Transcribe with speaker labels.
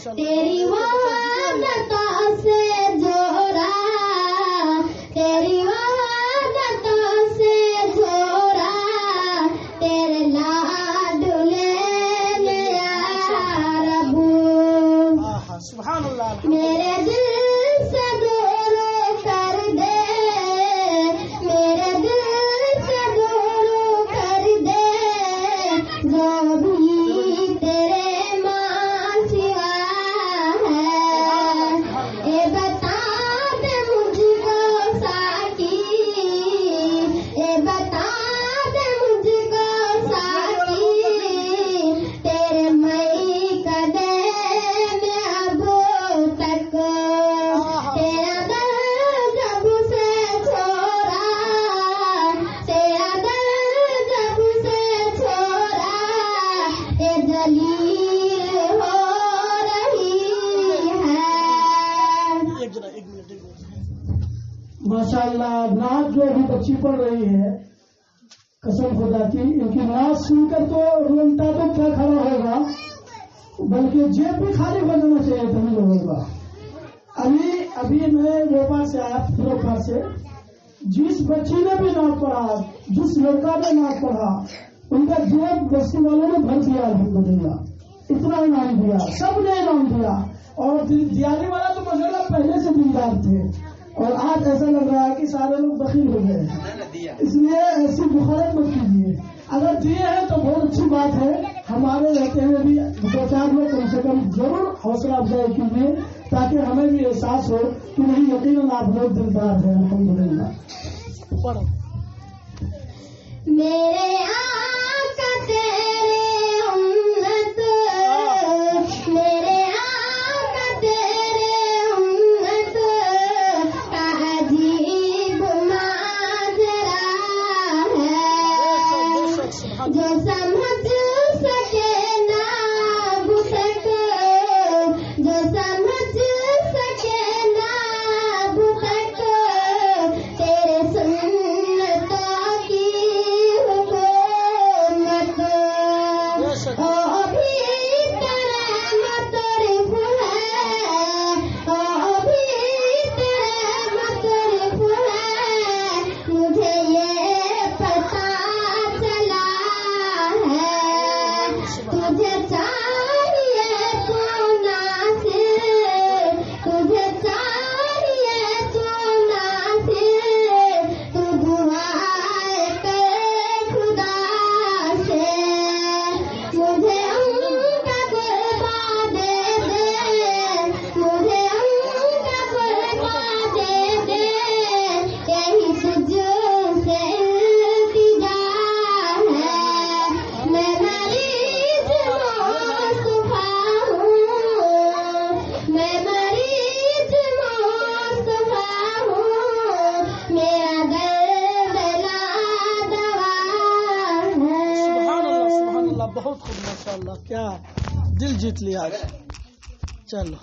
Speaker 1: تیری وعدتوں سے جوڑا، تیری وعدتوں سے جوڑا، تیرے لاڈلے یا رب،
Speaker 2: سبحان اللہ،
Speaker 1: میرے دل سے دور کر دے، میرے دل سے دور کر دے، جو بھی تیرے ماں سوا ہے، اے بتا دے مجھ کو ساکی، اے بتا دے مجھ کو ساکی، تیرے مئی قدم میں اب تک، تیرا دل جب سے چھوڑا، تیرا دل جب سے چھوڑا، اے جلیل ہو رہی ہے۔
Speaker 2: ایک منٹ
Speaker 3: ماشاء اللہ، نعت جو ابھی بچی پڑھ رہی ہے، قسم خدا کی ان کی نعت سن کر تو رونگٹا تو کیا کھڑا ہوگا، بلکہ جیب بھی خالی ہو جانا چاہیے تھا لوگوں کا۔ ابھی میں روپا سے آیا، فروپا سے، جس بچی نے بھی نعت پڑھا، جس لڑکا نے نعت پڑھا، ان کا جیب بستی والوں نے بھر دیا، الحمدللہ اتنا انعام دیا، سب نے انعام دیا، اور دیالی والا تو ماشاء اللہ پہلے سے دیندار تھے، اور آج ایسا لگ رہا ہے کہ سارے لوگ بخیل ہو گئے ہیں، اس لیے ایسی بخارت مت کیجیے، اگر دیے ہیں تو بہت اچھی بات ہے، ہمارے رہتے ہوئے بھی دو چار لوگ کم سے کم ضرور حوصلہ افزائی کیجیے، تاکہ ہمیں بھی احساس ہو کہ نہیں، یقیناً آپ لوگ دلدار ہیں، الحمدللہ۔
Speaker 2: پڑھو۔
Speaker 1: میرے آقا تیرے امت، میرے آقا تیرے امت کا عجیب ماجرا ہے، جو سمجھ سکے نہ اب تک، جو سمجھ سکے نہ اب تک، تیرے سنتوں کی حکومت، او بھی تیرے مطرف ہے، او بھی تیرے مطرف ہے، مجھے یہ پتا چلا ہے، تجھے چاہیے تو ناصر، تجھے چاہیے تو ناصر، تو دعائے کر خدا سے، مجھے ان کا قربا دے دے، مجھے ان کا قربا دے دے، یہی تجھ سے التجا ہے، میں مریض مصطفیٰ ہوں، میں مریض مصطفیٰ ہوں، میرا درد لا دوا ہے۔
Speaker 2: سبحان اللہ، سبحان اللہ، بہت خوب، ماشاء اللہ، کیا دل جیت لیا آج۔ چلو